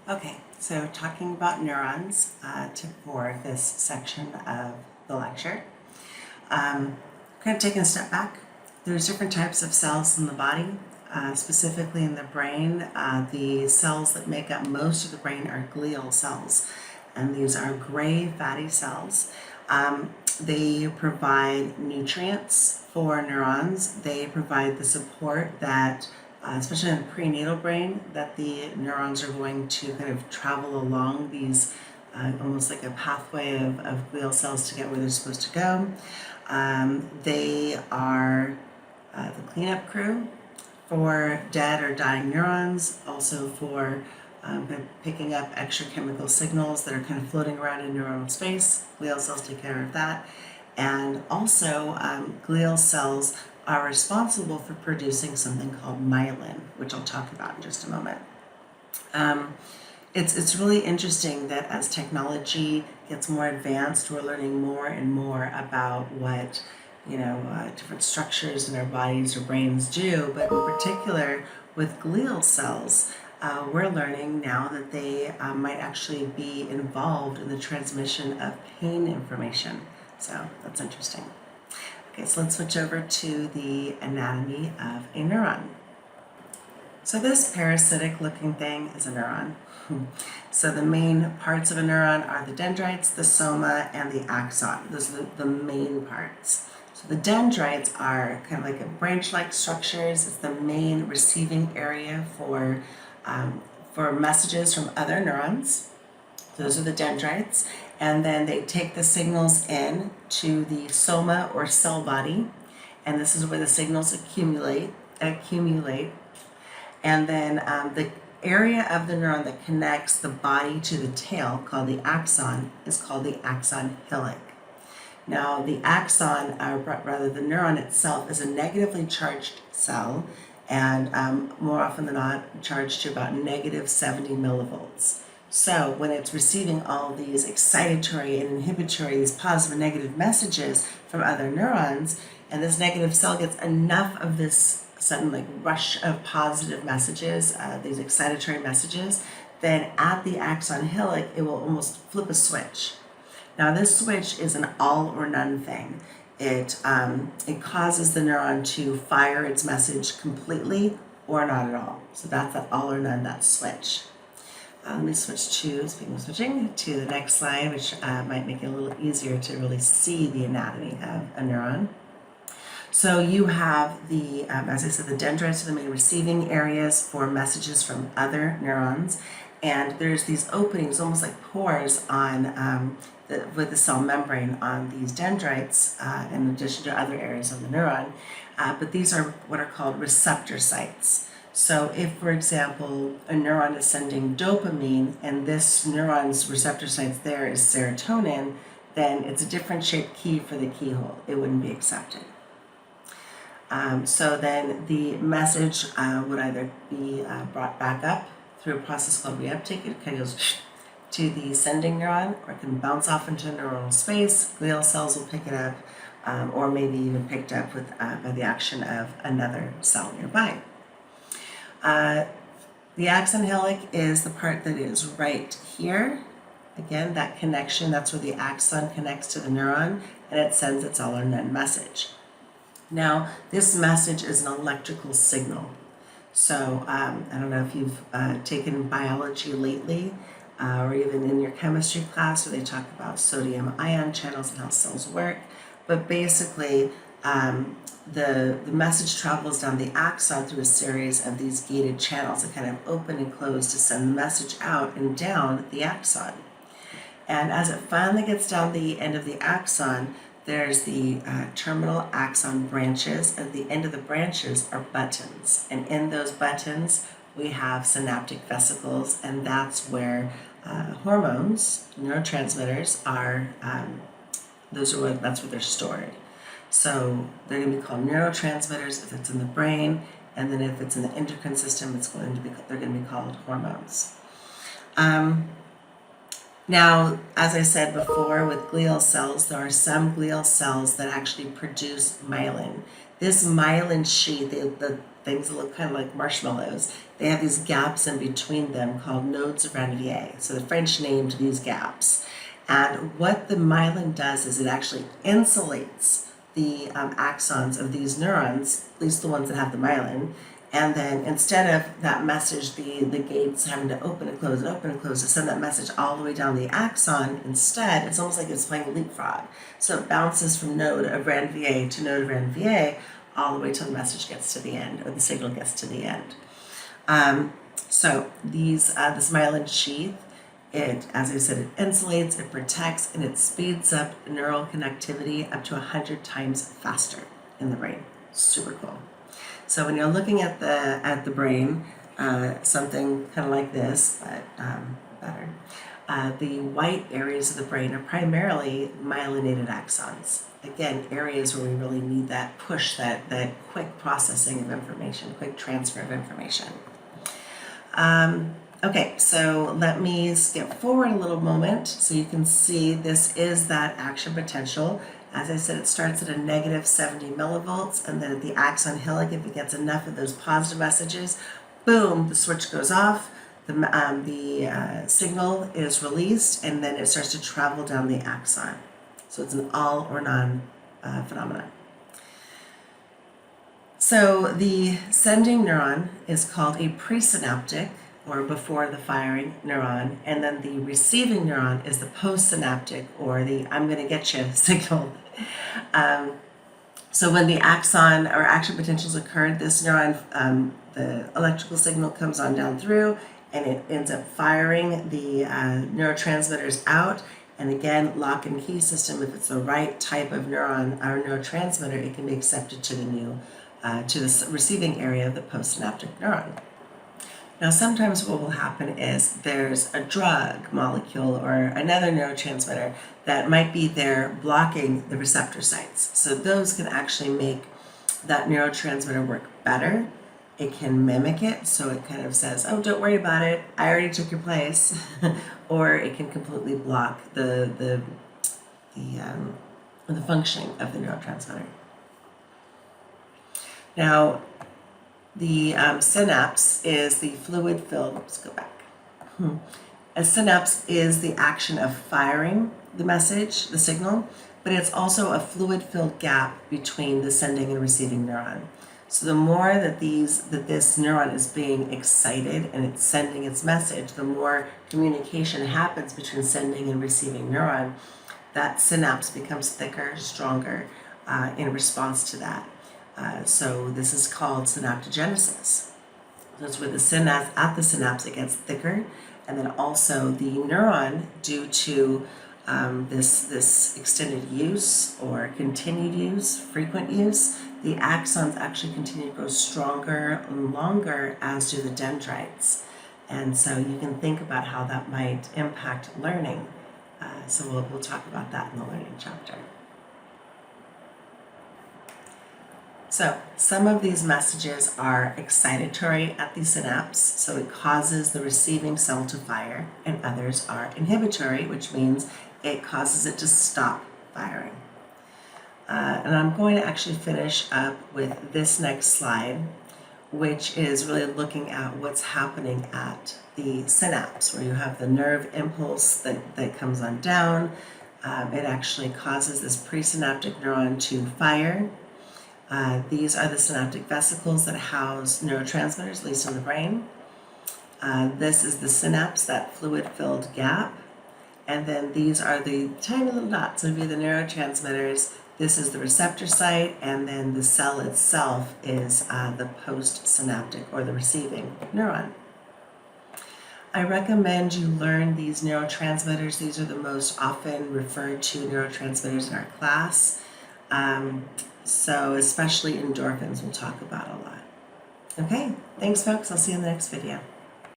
Okay, so talking about neurons for this section of the lecture. Kind of taking a step back, there's different types of cells in the body, specifically in the brain. The cells that make up most of the brain are glial cells, and these are gray fatty cells. They provide nutrients for neurons. They provide the support that especially in the prenatal brain, that the neurons are going to kind of travel along these almost like a pathway of glial cells to get where they're supposed to go. They are the cleanup crew for dead or dying neurons, also for kind of picking up extra chemical signals that are kind of floating around in neuronal space. Glial cells take care of that. And also, glial cells are responsible for producing something called myelin, which I'll talk about in just a moment. It's really interesting that as technology gets more advanced, we're learning more and more about what different structures in our bodies or brains do, but in particular with glial cells, we're learning now that they might actually be involved in the transmission of pain information. So that's interesting. Okay, so let's switch over to the anatomy of a neuron. So this parasitic looking thing is a neuron. So the main parts of a neuron are the dendrites, the soma, and the axon. Those are the main parts. So the dendrites are kind of like a branch-like structures. It's the main receiving area for messages from other neurons. Those are the dendrites. And then they take the signals in to the soma or cell body. And this is where the signals accumulate. And then the area of the neuron that connects the body to the tail, called the axon, is called the axon hillock. Now, the axon, or rather the neuron itself, is a negatively charged cell, and more often than not charged to about negative 70 millivolts. So when it's receiving all these excitatory and inhibitory, these positive and negative messages from other neurons, and this negative cell gets enough of this sudden like rush of positive messages, these excitatory messages, then at the axon hillock, it will almost flip a switch. Now this switch is an all or none thing. It causes the neuron to fire its message completely or not at all. So that's that all or none, that switch. Let me switch to, speaking of switching, to the next slide, which might make it a little easier to really see the anatomy of a neuron. So you have the, as I said, the dendrites are the main receiving areas for messages from other neurons. And there's these openings, almost like pores on with the cell membrane on these dendrites, in addition to other areas of the neuron. But these are what are called receptor sites. So if, for example, a neuron is sending dopamine and this neuron's receptor sites there is serotonin, then it's a different shaped key for the keyhole. It wouldn't be accepted. So then the message would either be brought back up through a process called reuptake. It kind of goes to the sending neuron, or it can bounce off into neuronal space. Glial cells will pick it up, or maybe even picked up with by the action of another cell nearby. The axon hillock is the part that is right here. Again, that connection, that's where the axon connects to the neuron, and it sends its all or none message. Now, this message is an electrical signal. So I don't know if you've taken biology lately, or even in your chemistry class where they talk about sodium ion channels and how cells work. But basically, the message travels down the axon through a series of these gated channels that kind of open and close to send the message out and down the axon. And as it finally gets down the end of the axon, there's the terminal axon branches. At the end of the branches are buttons. And in those buttons, we have synaptic vesicles, and that's where hormones, neurotransmitters, are, that's where they're stored. So they're going to be called neurotransmitters if it's in the brain, and then if it's in the endocrine system, they're going to be called hormones. Now, as I said before, with glial cells, there are some glial cells that actually produce myelin. This myelin sheath, the things that look kind of like marshmallows, they have these gaps in between them called nodes of Ranvier. So the French named these gaps. And what the myelin does is it actually insulates the axons of these neurons, at least the ones that have the myelin, and then instead of that message, the gates having to open and close, to send that message all the way down the axon, instead, it's almost like it's playing leapfrog. So it bounces from node of Ranvier to node of Ranvier all the way till the message gets to the end, or the signal gets to the end. So this myelin sheath, it, as I said, it insulates, it protects, and it speeds up neural connectivity up to 100 times faster in the brain. Super cool. So when you're looking at the brain, something kind of like this, but better, the white areas of the brain are primarily myelinated axons. Again, areas where we really need that push, that quick processing of information, quick transfer of information. Okay, so let me skip forward a little moment so you can see this is that action potential. As I said, it starts at a negative 70 millivolts, and then at the axon hillock, if it gets enough of those positive messages, boom, the switch goes off, the signal is released, and then it starts to travel down the axon. So it's an all or none phenomenon. So the sending neuron is called a presynaptic, or before the firing neuron, and then the receiving neuron is the postsynaptic, or the I'm going to get you signal. So when the axon or action potentials occur, this neuron, the electrical signal comes on down through, and it ends up firing the neurotransmitters out. And again, lock and key system, if it's the right type of neuron or neurotransmitter, it can be accepted to the receiving area of the postsynaptic neuron. Now, sometimes what will happen is there's a drug molecule or another neurotransmitter that might be there blocking the receptor sites. So those can actually make that neurotransmitter work better. It can mimic it, so it kind of says, oh, don't worry about it, I already took your place. Or it can completely block the functioning of the neurotransmitter. Now, the synapse is the fluid-filled, let's go back. A synapse is the action of firing the message, the signal, but it's also a fluid-filled gap between the sending and receiving neuron. So the more that this neuron is being excited and it's sending its message, the more communication happens between sending and receiving neuron. That synapse becomes thicker, stronger in response to that. So this is called synaptogenesis. That's where the synapse, at the synapse, it gets thicker, and then also the neuron, due to this extended use or continued use, frequent use, the axons actually continue to grow stronger and longer, as do the dendrites. And so you can think about how that might impact learning. So we'll talk about that in the learning chapter. So some of these messages are excitatory at the synapse, so it causes the receiving cell to fire, and others are inhibitory, which means it causes it to stop firing. And I'm going to actually finish up with this next slide, which is really looking at what's happening at the synapse, where you have the nerve impulse that comes on down. It actually causes this presynaptic neuron to fire. These are the synaptic vesicles that house neurotransmitters, at least in the brain. This is the synapse, that fluid-filled gap. And then these are the tiny little dots, so the neurotransmitters. This is the receptor site, and then the cell itself is the postsynaptic, or the receiving neuron. I recommend you learn these neurotransmitters. These are the most often referred to neurotransmitters in our class. So especially endorphins we'll talk about a lot. Okay, thanks folks. I'll see you in the next video.